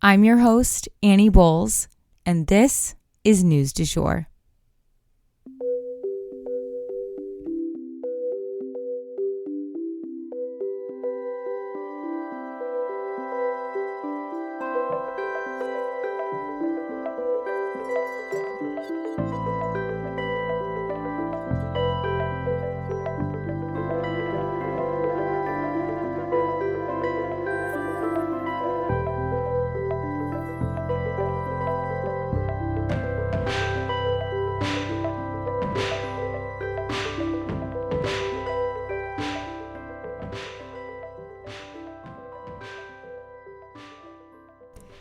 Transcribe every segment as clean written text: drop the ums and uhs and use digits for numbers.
I'm your host, Annie Bowles, and this is News du Jour.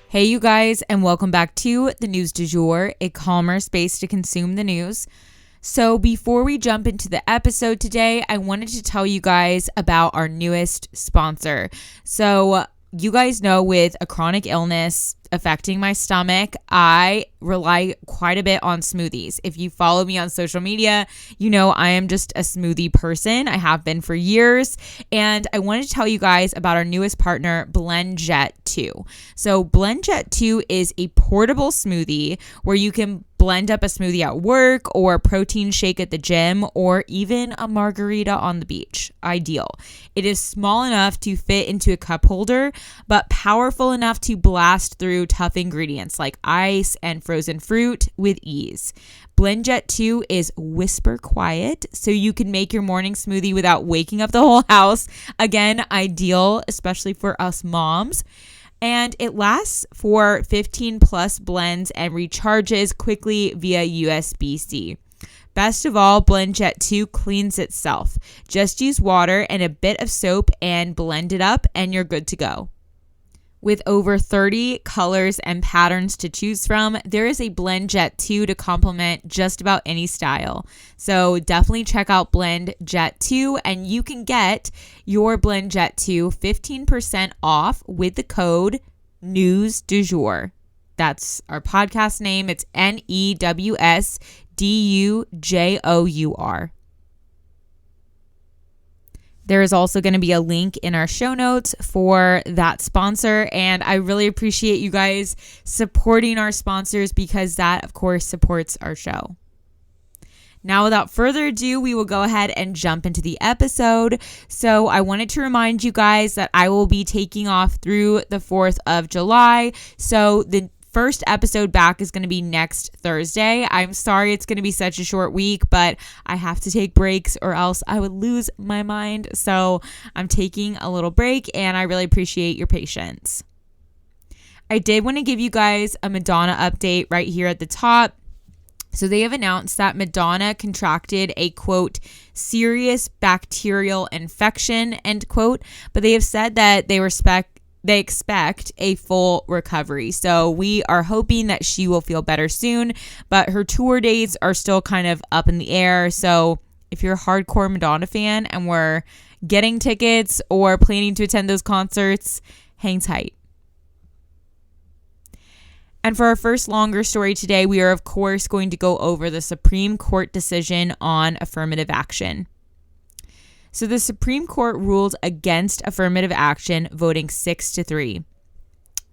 Hey, you guys, and welcome back to the News du Jour, a calmer space to consume the news. So before we jump into the episode today, I wanted to tell you guys about our newest sponsor. So you guys know, with a chronic illness affecting my stomach, I rely quite a bit on smoothies. If you follow me on social media, you know I am just a smoothie person. I have been for years. And I wanted to tell you guys about our newest partner, BlendJet 2. So BlendJet 2 is a portable smoothie where you can blend up a smoothie at work or a protein shake at the gym or even a margarita on the beach. Ideal. It is small enough to fit into a cup holder, but powerful enough to blast through tough ingredients like ice and frozen fruit with ease. BlendJet 2 is whisper quiet, so you can make your morning smoothie without waking up the whole house. Again, ideal, especially for us moms. And it lasts for 15 plus blends and recharges quickly via USB-C. Best of all, BlendJet 2 cleans itself. Just use water and a bit of soap and blend it up and you're good to go. With over 30 colors and patterns to choose from, there is a BlendJet 2 to complement just about any style. So definitely check out BlendJet 2 and you can get your BlendJet 2 15% off with the code NEWSDUJOUR. That's our podcast name. It's NEWSDUJOUR. There is also going to be a link in our show notes for that sponsor, and I really appreciate you guys supporting our sponsors because that, of course, supports our show. Now, without further ado, we will go ahead and jump into the episode. So I wanted to remind you guys that I will be taking off through the 4th of July. So the first episode back is going to be next Thursday. I'm sorry it's going to be such a short week, but I have to take breaks or else I would lose my mind. So I'm taking a little break and I really appreciate your patience. I did want to give you guys a Madonna update right here at the top. So they have announced that Madonna contracted a, quote, serious bacterial infection, end quote, but they have said that they expect a full recovery. So we are hoping that she will feel better soon, but her tour dates are still kind of up in the air. So if you're a hardcore Madonna fan and we're getting tickets or planning to attend those concerts, hang tight. And for our first longer story today, we are, of course, going to go over the Supreme Court decision on affirmative action. So the Supreme Court ruled against affirmative action, voting 6-3.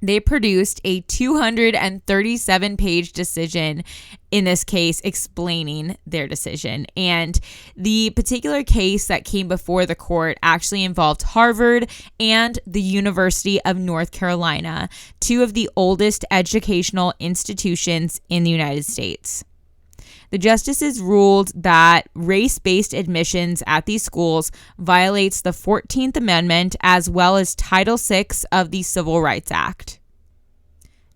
They produced a 237-page decision in this case explaining their decision. And the particular case that came before the court actually involved Harvard and the University of North Carolina, two of the oldest educational institutions in the United States. The justices ruled that race-based admissions at these schools violates the 14th Amendment as well as Title VI of the Civil Rights Act.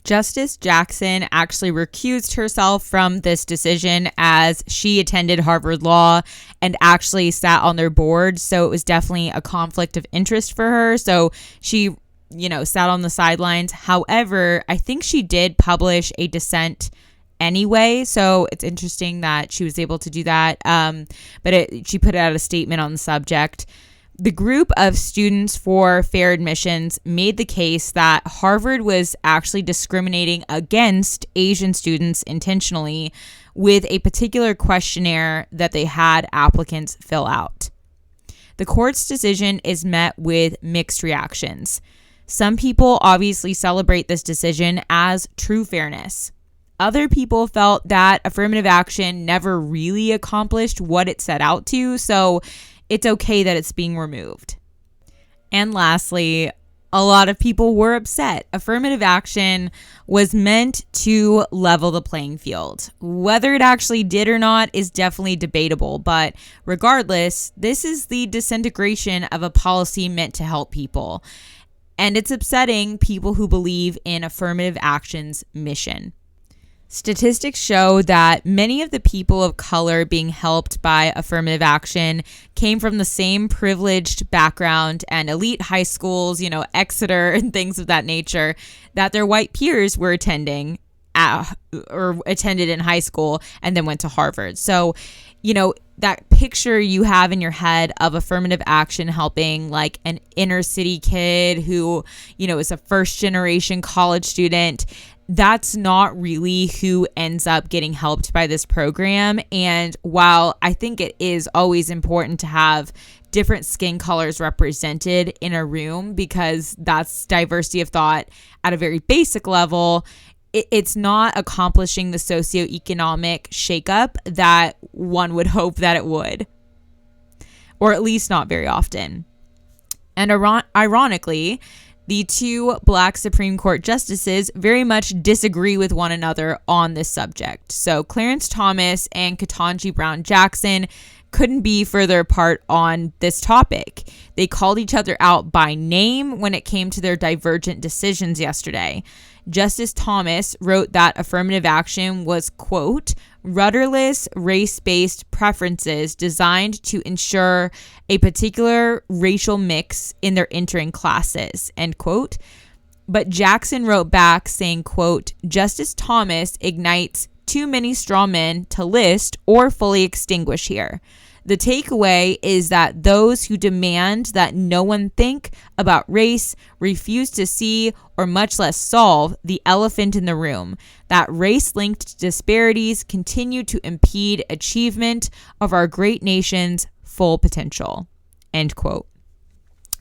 Justice Jackson actually recused herself from this decision as she attended Harvard Law and actually sat on their board. So it was definitely a conflict of interest for her. So she, sat on the sidelines. However, I think she did publish a dissent anyway. So it's interesting that she was able to do that. But she put out a statement on the subject. The group of Students for Fair Admissions made the case that Harvard was actually discriminating against Asian students intentionally with a particular questionnaire that they had applicants fill out. The court's decision is met with mixed reactions. Some people obviously celebrate this decision as true fairness. Other people felt that affirmative action never really accomplished what it set out to, so it's okay that it's being removed. And lastly, a lot of people were upset. Affirmative action was meant to level the playing field. Whether it actually did or not is definitely debatable, but regardless, this is the disintegration of a policy meant to help people. And it's upsetting people who believe in affirmative action's mission. Statistics show that many of the people of color being helped by affirmative action came from the same privileged background and elite high schools, Exeter and things of that nature, that their white peers were attending or attended in high school and then went to Harvard. So, that picture you have in your head of affirmative action helping like an inner city kid who, is a first generation college student, that's not really who ends up getting helped by this program. And while I think it is always important to have different skin colors represented in a room because that's diversity of thought at a very basic level, it's not accomplishing the socioeconomic shakeup that one would hope that it would, or at least not very often. And ironically, the two Black Supreme Court justices very much disagree with one another on this subject. So Clarence Thomas and Ketanji Brown Jackson couldn't be further apart on this topic. They called each other out by name when it came to their divergent decisions yesterday. Justice Thomas wrote that affirmative action was, quote, rudderless race-based preferences designed to ensure a particular racial mix in their entering classes, end quote. But Jackson wrote back saying, quote, Justice Thomas ignites too many straw men to list or fully extinguish here. The takeaway is that those who demand that no one think about race refuse to see or much less solve the elephant in the room, that race-linked disparities continue to impede achievement of our great nation's full potential, end quote.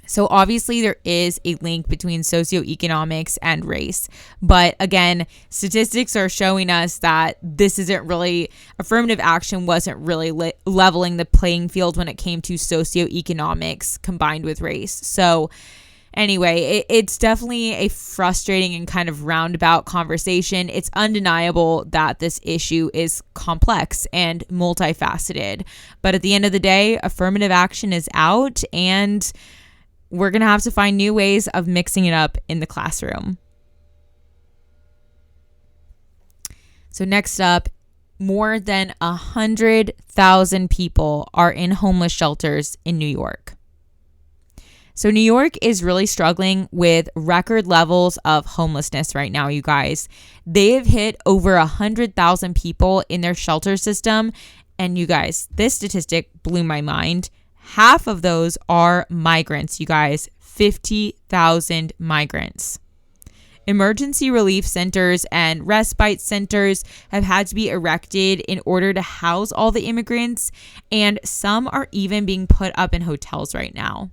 So obviously there is a link between socioeconomics and race. But again, statistics are showing us that this isn't really, affirmative action wasn't really leveling the playing field when it came to socioeconomics combined with race. So anyway, it's definitely a frustrating and kind of roundabout conversation. It's undeniable that this issue is complex and multifaceted. But at the end of the day, affirmative action is out, and we're going to have to find new ways of mixing it up in the classroom. So next up, more than 100,000 people are in homeless shelters in New York. So New York is really struggling with record levels of homelessness right now, you guys. They have hit over 100,000 people in their shelter system. And you guys, this statistic blew my mind. Half of those are migrants, you guys. 50,000 migrants. Emergency relief centers and respite centers have had to be erected in order to house all the immigrants, and some are even being put up in hotels right now.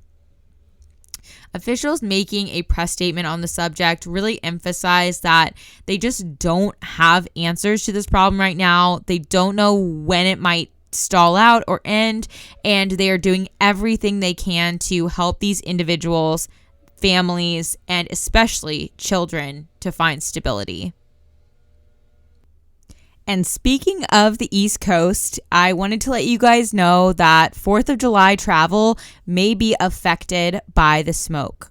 Officials making a press statement on the subject really emphasize that they just don't have answers to this problem right now. They don't know when it might stall out or end, and they are doing everything they can to help these individuals, families, and especially children to find stability. And speaking of the East Coast, I wanted to let you guys know that 4th of July travel may be affected by the smoke.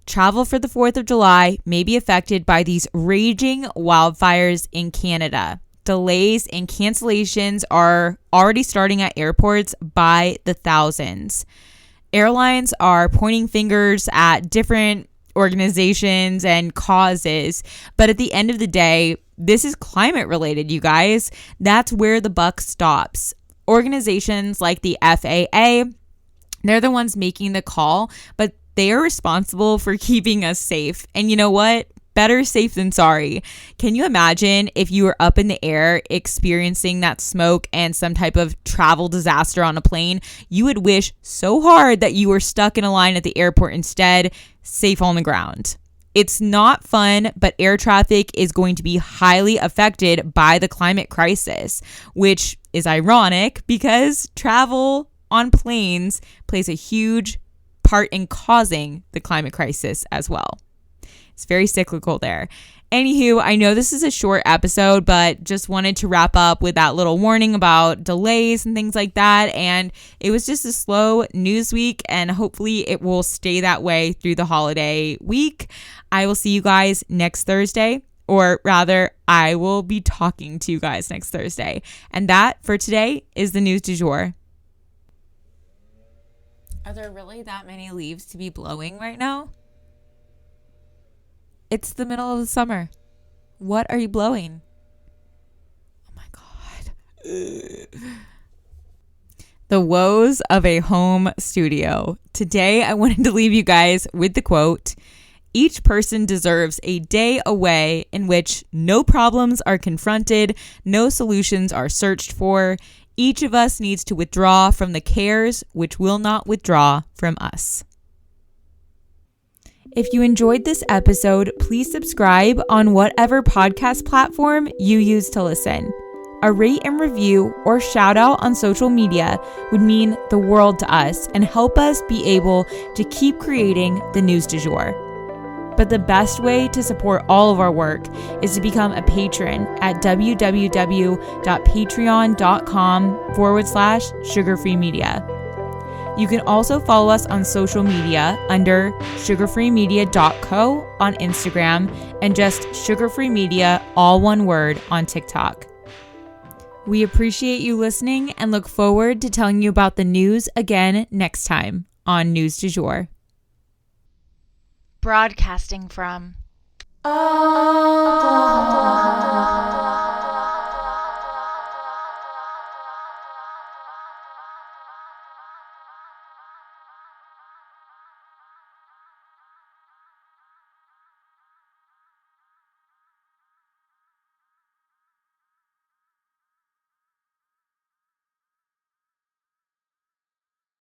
Travel for the 4th of July may be affected by these raging wildfires in Canada. Delays and cancellations are already starting at airports by the thousands. Airlines are pointing fingers at different organizations and causes, but at the end of the day, this is climate related, you guys. That's where the buck stops. Organizations like the FAA, they're the ones making the call, but they are responsible for keeping us safe. And you know what? better safe than sorry. Can you imagine if you were up in the air experiencing that smoke and some type of travel disaster on a plane? You would wish so hard that you were stuck in a line at the airport instead, safe on the ground. It's not fun, but air traffic is going to be highly affected by the climate crisis, which is ironic because travel on planes plays a huge part in causing the climate crisis as well. It's very cyclical there. Anywho, I know this is a short episode, but just wanted to wrap up with that little warning about delays and things like that. And it was just a slow news week, and hopefully it will stay that way through the holiday week. I will see you guys next Thursday, or rather, I will be talking to you guys next Thursday. And that for today is the news du jour. Are there really that many leaves to be blowing right now? It's the middle of the summer. What are you blowing? Oh my God. The woes of a home studio. Today, I wanted to leave you guys with the quote, "Each person deserves a day away in which no problems are confronted, no solutions are searched for. Each of us needs to withdraw from the cares which will not withdraw from us." If you enjoyed this episode, please subscribe on whatever podcast platform you use to listen. A rate and review or shout out on social media would mean the world to us and help us be able to keep creating the news du jour. But the best way to support all of our work is to become a patron at www.patreon.com/sugarfreemedia. You can also follow us on social media under sugarfreemedia.co on Instagram and just sugarfreemedia, all one word, on TikTok. We appreciate you listening and look forward to telling you about the news again next time on News du Jour. Broadcasting from